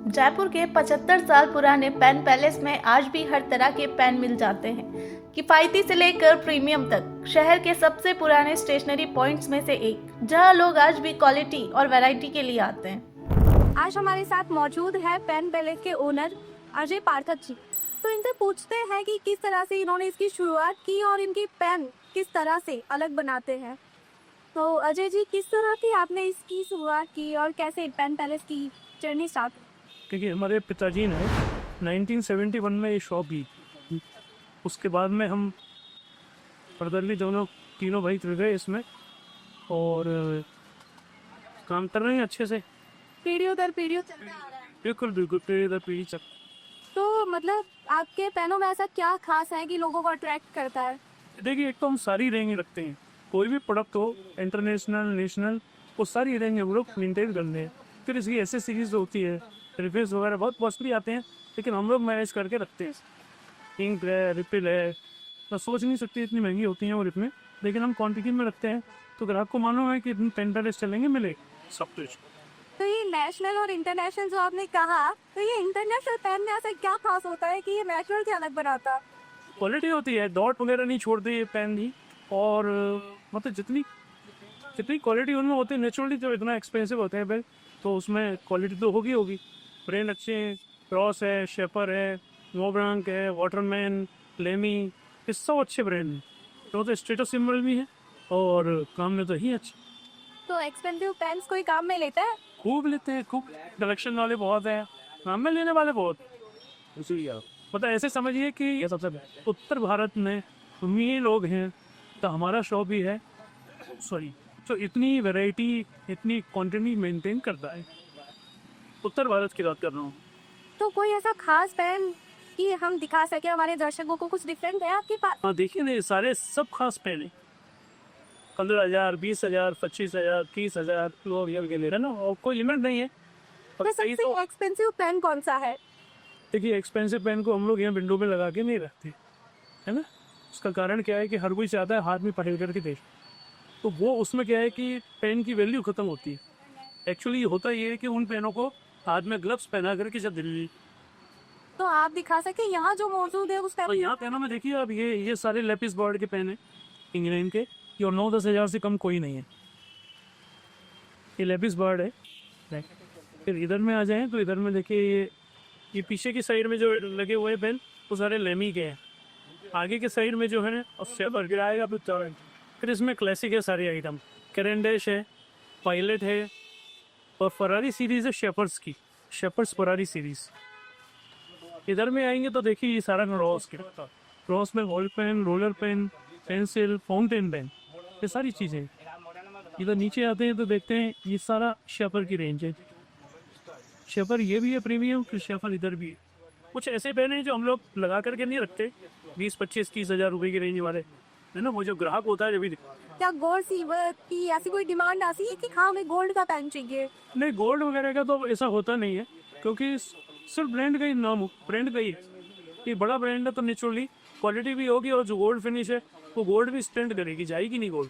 जयपुर के 75 साल पुराने पेन पैलेस में आज भी हर तरह के पेन मिल जाते हैं। किफायती से लेकर प्रीमियम तक शहर के सबसे पुराने स्टेशनरी पॉइंट्स में से एक, जहां लोग आज भी क्वालिटी और वैरायटी के लिए आते हैं। आज हमारे साथ मौजूद है पेन पैलेस के ओनर अजय पाठक जी। तो इनसे पूछते हैं कि किस तरह से इन्होंने इसकी शुरुआत की और इनकी पेन किस तरह से अलग बनाते हैं। तो अजय जी, किस तरह की आपने इसकी शुरुआत की और कैसे पेन पैलेस की जर्नी स्टार्ट? क्योंकि हमारे पिताजी ने 1971 में ये शॉप की। उसके बाद में हम ब्रदरली दोनों तीनों भाई चल गए इसमें और काम कर रहे हैं अच्छे से। पीढ़ियों दर पीढ़ियों चलता आ रहा है। बिल्कुल बिल्कुल, पीढ़ी दर पीढ़ी चल। तो मतलब आपके पेनों में ऐसा क्या खास है कि लोगों को अट्रैक्ट करता है? देखिए, एक तो हम सारी रेंज रखते हैं, कोई भी प्रोडक्ट हो, इंटरनेशनल नेशनल, वो सारी रेंज हम लोग मेंटेन करते हैं। फिर इसकी ऐसे सीरीज होती है, रिफिल्स वगैरह बहुत कॉस्टली आते हैं, लेकिन हम लोग मैनेज करके रखते हैं। इंक है, रिफिल है, मैं सोच नहीं सकती इतनी महंगी होती हैं और इतने, लेकिन हम क्वांटिटी में रखते हैं तो ग्राहक को मालूम है कि इतने पेन पैलेस चलेंगे मिले सब कुछ। तो ये नेशनल और इंटरनेशनल जो आपने कहा, तो ये इंटरनेशनल पेन में ऐसा क्या खास होता है कि ये नेशनल से अलग बनाता है? क्वालिटी होती है, डॉट वगैरह नहीं छोड़ते ये पेन भी। और मतलब जितनी जितनी क्वालिटी उनमें होती है नेचुरली, जब इतना एक्सपेंसिव होते हैं पेन तो उसमें क्वालिटी तो होगी होगी। ब्रांड अच्छे हैं, क्रॉस है, शेपर है, नोब्रांक है, वाटरमैन, लेमी, ये सब अच्छे ब्रांड हैं। तो स्टेटस सिंबल भी है और काम में तो ही अच्छे। तो एक्सपेंसिव पेन्स कोई काम में लेता है? खूब लेते हैं, खूब कलेक्शन वाले बहुत हैं, काम में लेने वाले बहुत। मतलब ऐसे समझिए कि ये सबसे उत्तर भारत में हम ही लोग हैं, तो हमारा शॉप भी है सॉरी, तो इतनी वैरायटी, इतनी क्वांटिटी मेंटेन करता है। उत्तर भारत की बात कर रहा हूँ। तो कोई ऐसा खास पेन कि हम दिखा सके हमारे दर्शकों को, कुछ डिफरेंट है आपके पास? हाँ देखिए ना, ये सारे सब खास पेन है। 15,000, 20,000, 25,000, 30,000 लोग ये ले रहे ना, और कोई लिमिट नहीं है। तो और सही सबसे तो एक्सपेंसिव पेन कौन सा है? देखिए, एक्सपेंसिव पेन को हम लोग यहाँ विंडो पे लगा के नहीं रखते, है ना। उसका कारण क्या है कि हर कोई चाहता है हाथ में पकड़ करके देख, तो वो उसमें क्या है कि पेन की वैल्यू खत्म होती है। एक्चुअली होता ये है कि उन पेनों को हाथ में ग्लव्स पहना करके जब दिल्ली, तो आप दिखा सके यहाँ जो मौजूद है उस तो पेन? यहाँ पेनों में देखिए अब ये सारे लेपिस बर्ड के पेन है इंग्लैंड के, ये और 9-10 हज़ार से कम कोई नहीं है। ये लेपिस बर्ड है। फिर इधर में आ जाएं तो इधर में देखिए ये पीछे की साइड में जो लगे हुए हैं पेन वो सारे लेमी के हैं। आगे के साइड में जो है और शेपर गिराएगा फिर इसमें क्लासिक है सारे आइटम। कैरेंडेश है, पायलट है और फरारी सीरीज है शेपर्स की, शेपर्स फरारी सीरीज। इधर में आएंगे तो देखिए ये सारा क्रॉस में ball pen, roller pen, pencil, fountain pen, ये सारी चीज़ें। इधर नीचे आते हैं तो देखते हैं ये सारा शेपर की रेंज है। शेपर ये भी है प्रीमियम, फिर शेपर इधर भी है। कुछ ऐसे पेन हैं जो हम लोग लगा करके नहीं रखते, 20-25-30 हज़ार रुपये की रेंज वाले, है ना। वो जो ग्राहक होता है जब भी क्या गोल्ड सिल्वर की ऐसी कोई डिमांड आती है कि हाँ हमें गोल्ड का पेन चाहिए? नहीं, गोल्ड वगैरह का तो ऐसा होता नहीं है, क्योंकि सिर्फ ब्रांड का ही नाम हो, ब्रांड का ही है। ये बड़ा ब्रांड है तो नेचुरली क्वालिटी भी होगी, और जो गोल्ड फिनिश है वो गोल्ड भी स्टैंड करेगी, जाएगी नहीं गोल्ड।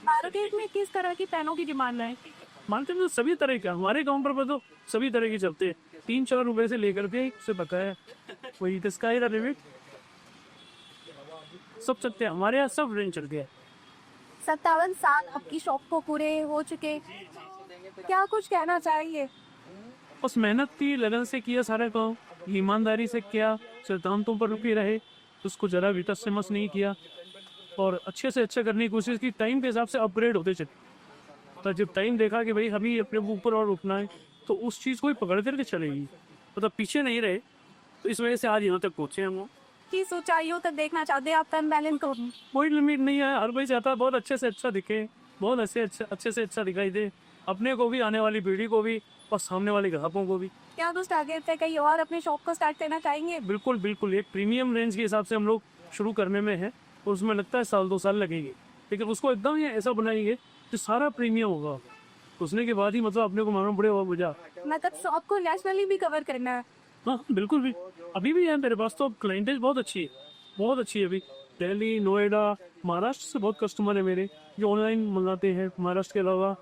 मार्केट में किस तरह की पेनों की डिमांड है? मार्केट में तो सभी तरह का, हमारे काउंटर पर तो सभी तरह के चलते हैं। 3-4 रुपए से लेकर के उससे पता है वही स्काई लिमिट सब चलते हैं हमारे यहाँ, सब रेंज चल गया है। 57 साल आपकी शॉप को पूरे हो चुके, क्या कुछ कहना चाहिए? बस मेहनत की, लगन से किया सारा काम, ईमानदारी से किया, सिद्धांतों पर रुके रहे, उसको जरा भी टस से मस नहीं किया और अच्छे से अच्छा करने की कोशिश की। टाइम के हिसाब से अपग्रेड होते चले, तो जब टाइम देखा कि भाई हमें अपने ऊपर और उठना है तो उस चीज़ को ही पकड़ करके चलेगी, मतलब पीछे नहीं रहे। तो इस वजह से आज यहाँ तक पहुँचे हम लोग। किस ऊंचाइयों तक देखना चाहते हैं आप पेन बैलेंस को? कोई लिमिट नहीं है, हर कोई चाहता है बहुत अच्छे से अच्छा दिखे, बहुत अच्छे से अच्छा दिखाई दे, अपने को भी, आने वाली पीढ़ी को भी और सामने वाले ग्राहकों को भी। क्या कुछ टारगेट है, कहीं और अपने शॉप को स्टार्ट करना चाहेंगे? बिल्कुल बिल्कुल, एक प्रीमियम रेंज के हिसाब से हम लोग शुरू करने में है और उसमें लगता है 1-2 साल लगेंगे, लेकिन उसको एकदम ही ऐसा बनाएंगे कि सारा प्रीमियम होगा, उसने के बाद ही मतलब अपने को मालूम पड़ेगा बुझा। मतलब शॉप को नेशनली भी कवर करना है? हाँ बिल्कुल भी, अभी भी है मेरे पास तो क्लाइंटेज बहुत अच्छी है, बहुत अच्छी है। अभी दिल्ली, नोएडा, महाराष्ट्र से बहुत कस्टमर है मेरे जो ऑनलाइन मंगाते हैं। महाराष्ट्र के अलावा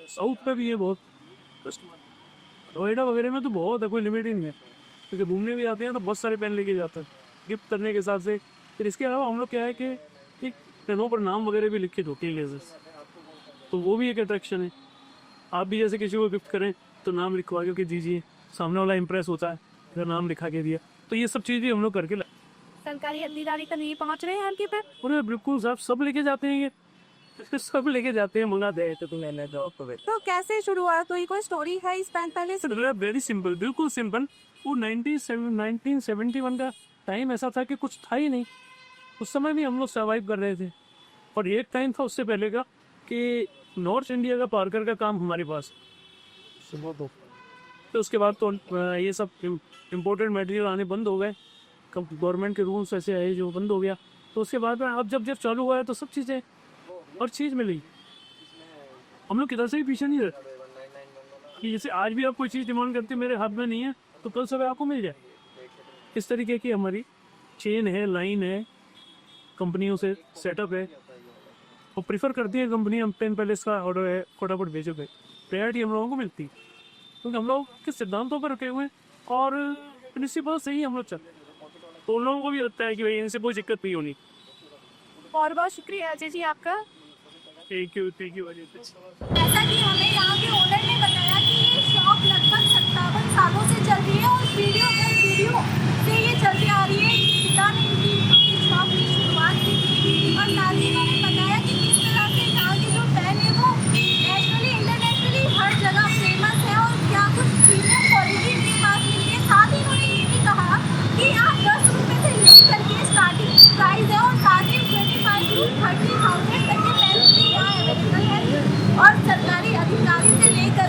साउथ में भी है बहुत कस्टमर। नोएडा वगैरह में तो बहुत है, कोई लिमिट ही नहीं है, क्योंकि घूमने भी आते हैं तो बहुत सारे पेन लेके जाते हैं गिफ्ट करने के हिसाब से। फिर इसके अलावा हम लोग क्या है कि एक पेनों पर नाम वगैरह भी लिख के होते हैं लेजर्स, तो वो भी एक अट्रैक्शन है। आप भी जैसे किसी को गिफ्ट करें तो नाम लिखवा के दीजिए, सामने वाला इंप्रेस होता है अगर नाम लिखा के दिया, तो ये सब चीज़ भी हम लोग करके सरकारी अधिकारी तो नहीं पहुंच रहे हैं आपके पे? अरे बिल्कुल साहब, सब लेके जाते हैं ये सब लेके जाते हैं, मंगा दे तो तुम लेने जाओ। तो कैसे शुरुआत हुई, कोई स्टोरी है इस पेन पैलेस? वेरी सिंपल, बिल्कुल सिंपल। वो 1971 का टाइम ऐसा था कि कुछ था ही नहीं, उस समय भी हम लोग सर्वाइव कर रहे थे। और एक टाइम था उससे पहले का कि नॉर्थ इंडिया का पार्कर का काम हमारे पास, तो उसके बाद तो ये सब इम्पोर्टेड मटेरियल आने बंद हो गए, गवर्नमेंट के रूल्स ऐसे आए जो बंद हो गया। तो उसके बाद में अब जब चालू हुआ है तो सब चीज़ें और चीज़ मिली, हम लोग किधर से भी पीछे नहीं रहे कि जैसे आज भी आप कोई चीज़ डिमांड करते मेरे हाथ में नहीं है तो कल सुबह आपको मिल जाए। इस तरीके की हमारी चेन है, लाइन है, कंपनियों से सेटअप है, वो प्रीफर करती है कंपनी हम पेन पैलेस का ऑर्डर है फटाफट भेजो भाई, प्रायोरिटी हम लोगों को मिलती है क्योंकि हम लोग के सिद्धांतों पर रखे हुए हैं और प्रिंसिपल से ही हम लोग चलते हैं, तो उन लोगों को भी लगता है कि भाई इनसे कोई दिक्कत नहीं होनी। बहुत बहुत शुक्रिया अजय जी आपका। Thank you Ajay. जैसा कि हमें यहाँ के ओनर ने बताया कि ये शॉप लगभग 57 सालों से चल रही है और पीढ़ियों से ये चलती आ रही है। पिता ने इनकी शॉप की शुरुआत की थी और साथ ही उन्होंने बताया कि किस तरह से यहाँ की जो पेन है वो नेशनली इंटरनेशनली हर जगह फेमस है और क्या कुछ प्रीमियम क्वालिटी के पास मिलती है। साथ ही उन्होंने ये भी कहा कि आप 10 रुपये से लेकर के स्टार्टिंग प्राइस है और साथ ही 25 to 30,000 तक के पेन भी यहाँ अवेलेबल है और सरकारी अधिकारी से लेकर